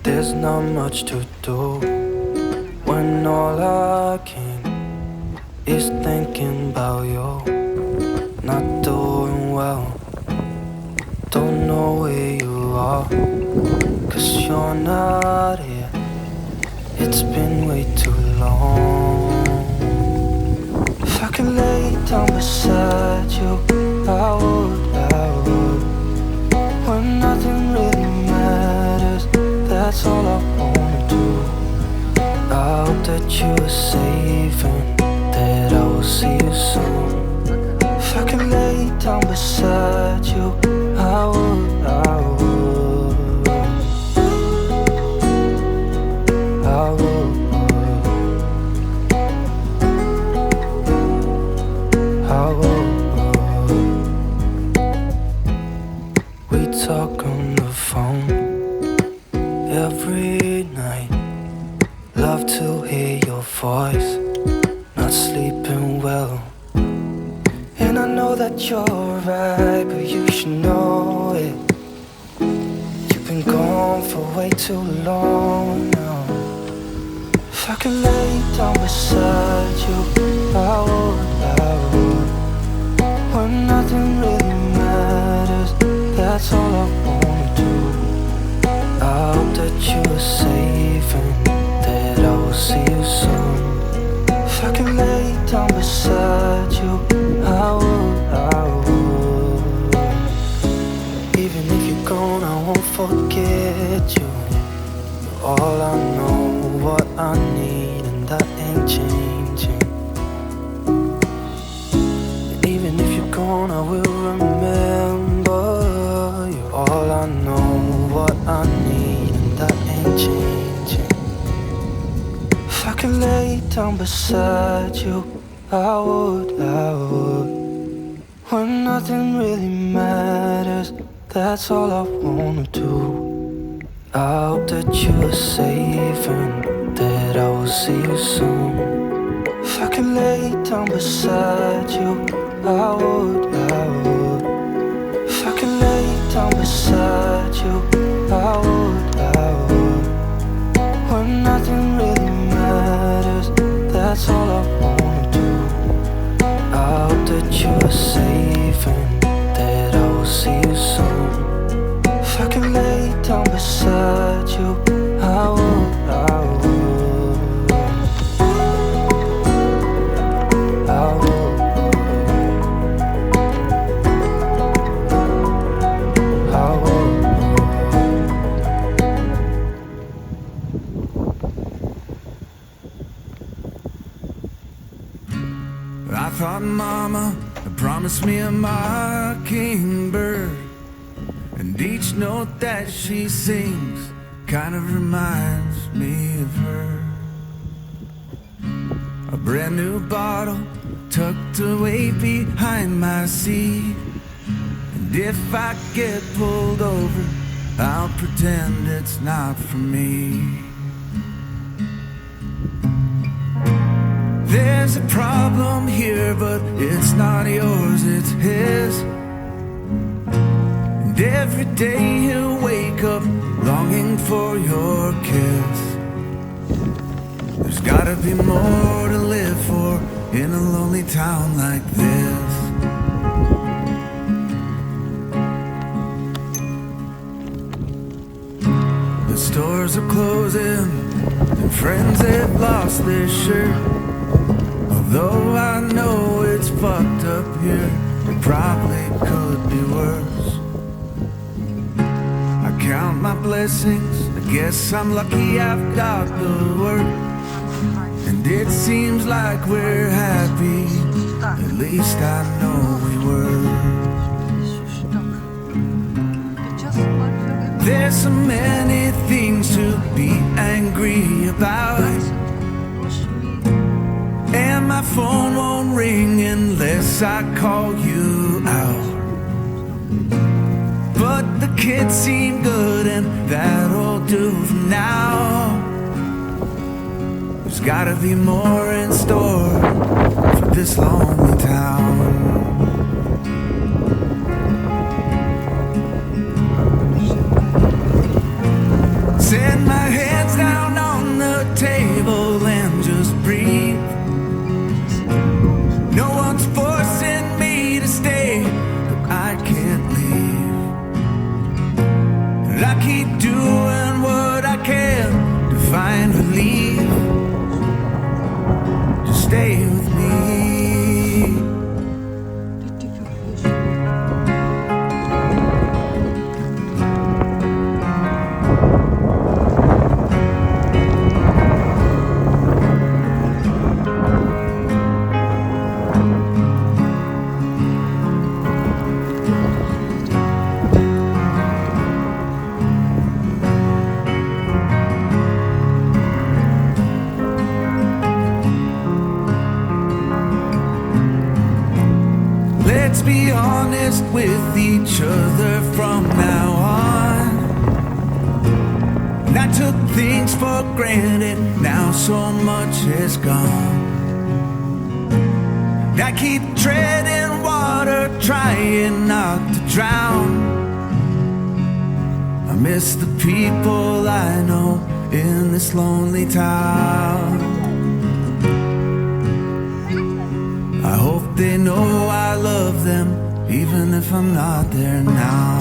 There's not much to do when all I can is thinking about you. Not doing well, don't know where you are, 'cause you're not here. It's been way too long. If I could lay down beside you, I would. When nothing really matters, that's all I wanna do. I hope that you are safe and that I will see you soon. If I could lay down beside you, I would. I would. I would. We talk on the phone every night. Love to hear your voice. Not sleeping well, and I know that you're right, but you should know it. You've been gone for way too long now. If I could lay down beside you, I would. When nothing really matters, that's all I wanna do. I hope that you are safe and that I will see you soon. If I can lay down beside you, I would. Even if you're gone, I won't forget you. You're all I know, what I need, and that ain't changing. And even if you're gone, I will remember. You're all I know, what I need, and that ain't changing. If I could lay down beside you, I would. When nothing really matters, that's all I wanna do. I hope that you are safe and that I will see you soon. If I could lay down beside you, I would. If I could lay down beside you, I would. When nothing really matters, that's all I wanna do. I hope that you are safe and that I will see you soon. If I could lay down beside you, I would. I would. I thought Mama had promised me a mockingbird, and each note that she sings kind of reminds me of her. A brand new bottle tucked away behind my seat, and if I get pulled over, I'll pretend it's not for me. There's a problem here, but it's not yours, it's his. And every day he'll wake up longing for your kiss. There's gotta be more to live for in a lonely town like this. The stores are closing and friends have lost their shirt. Although I know it's fucked up here, it probably could be worse. I count my blessings, I guess I'm lucky I've got the work. And it seems like we're happy, at least I know we were. There's so many things to be angry about, and my phone won't ring unless I call you out. But the kids seem good and that'll do for now. There's gotta be more in store for this lonely town. Set my hands down on the table and just breathe. No one's forcing me to stay, but I can't leave. And I keep doing what I can to find relief. Just stay with me. Let's be honest with each other from now on. And I took things for granted, now so much is gone. And I keep treading water, trying not to drown. I miss the people I know in this lonely town. I hope they know I love them, even if I'm not there now.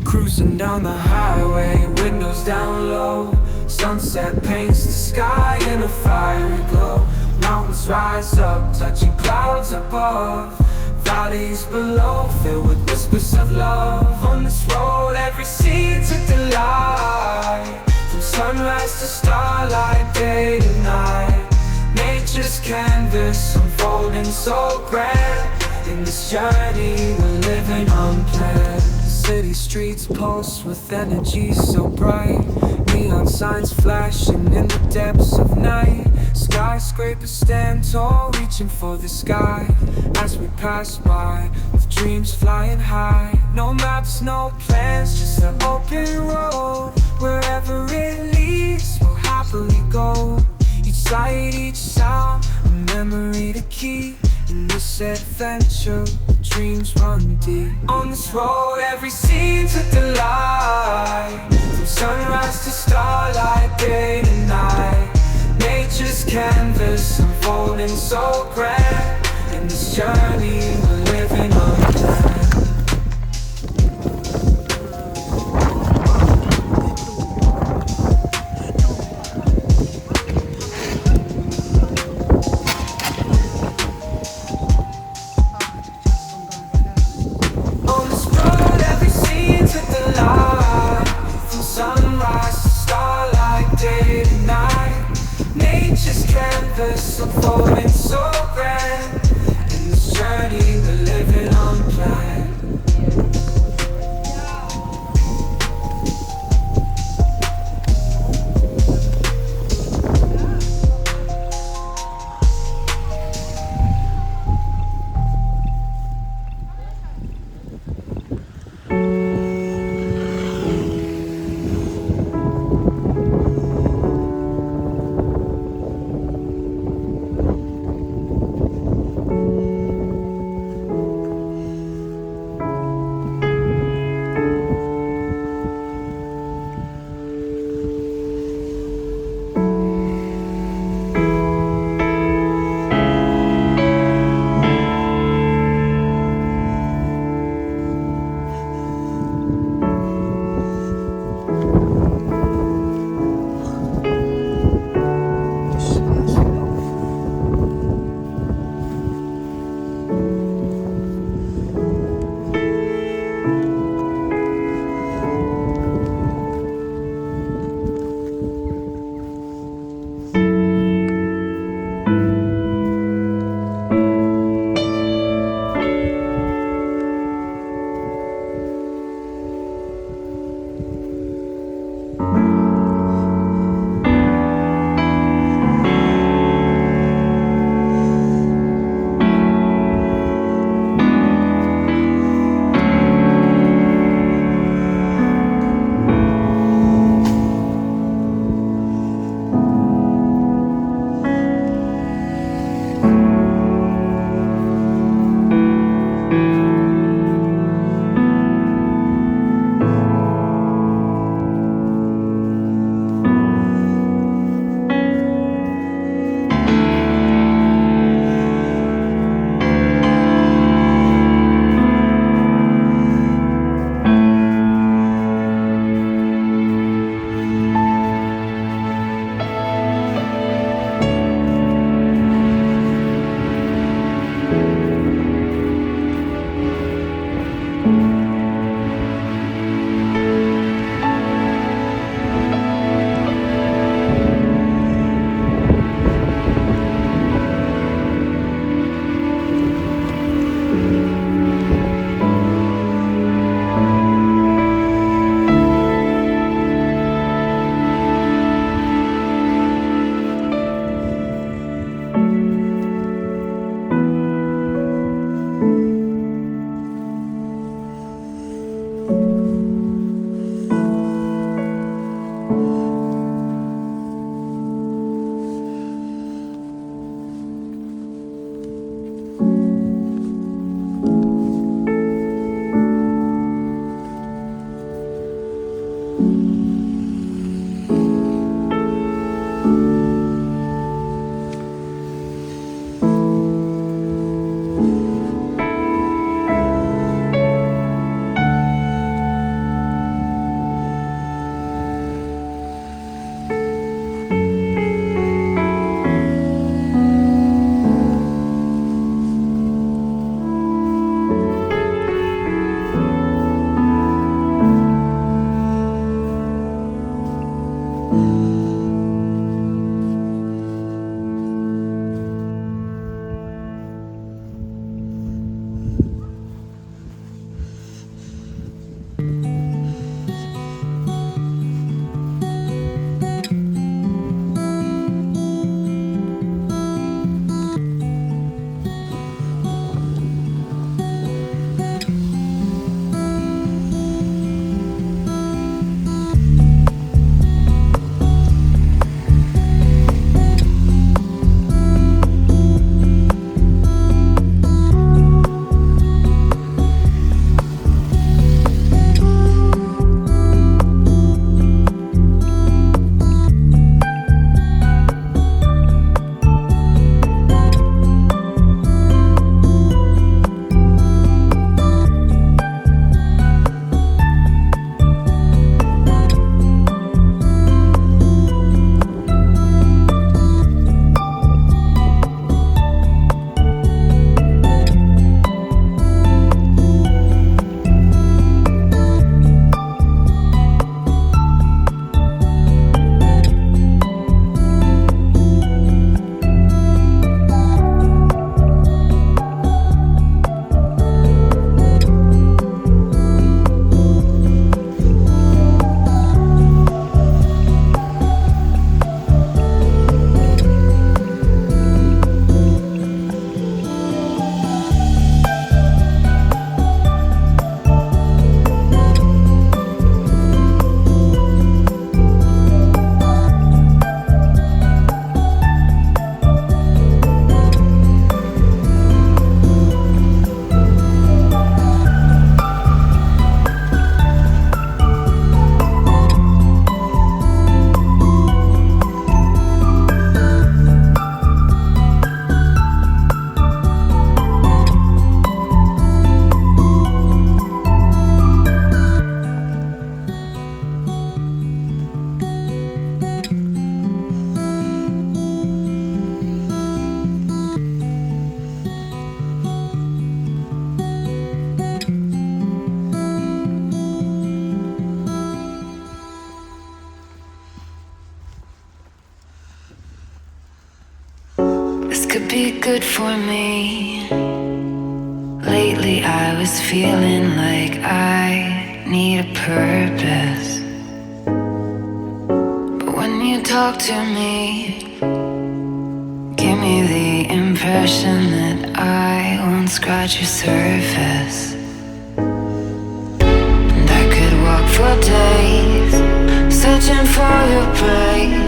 Cruising down the highway, windows down low. Sunset paints the sky in a fiery glow. Mountains rise up, touching clouds above. Valleys below, filled with whispers of love. On this road, every scene's a delight. From sunrise to starlight, day to night. Nature's canvas unfolding so grand. In this journey, we're living unplanned. City streets pulse with energy so bright. Neon signs flashing in the depths of night. Skyscrapers stand tall, reaching for the sky. As we pass by, with dreams flying high. No maps, no plans, just an open road. Wherever it leads, we'll happily go. Each sight, each sound, a memory to keep. In this adventure, dreams run deep. On this road, every scene's a delight. From sunrise to starlight, day to night. Nature's canvas unfolding so grand. In this journey, we're living unplanned. Unfolding so grand. In this journey, we're living unplanned. could be good for me. Lately I was feeling like I need a purpose. But when you talk to me, give me the impression that I won't scratch your surface. And I could walk for days, searching for your praise.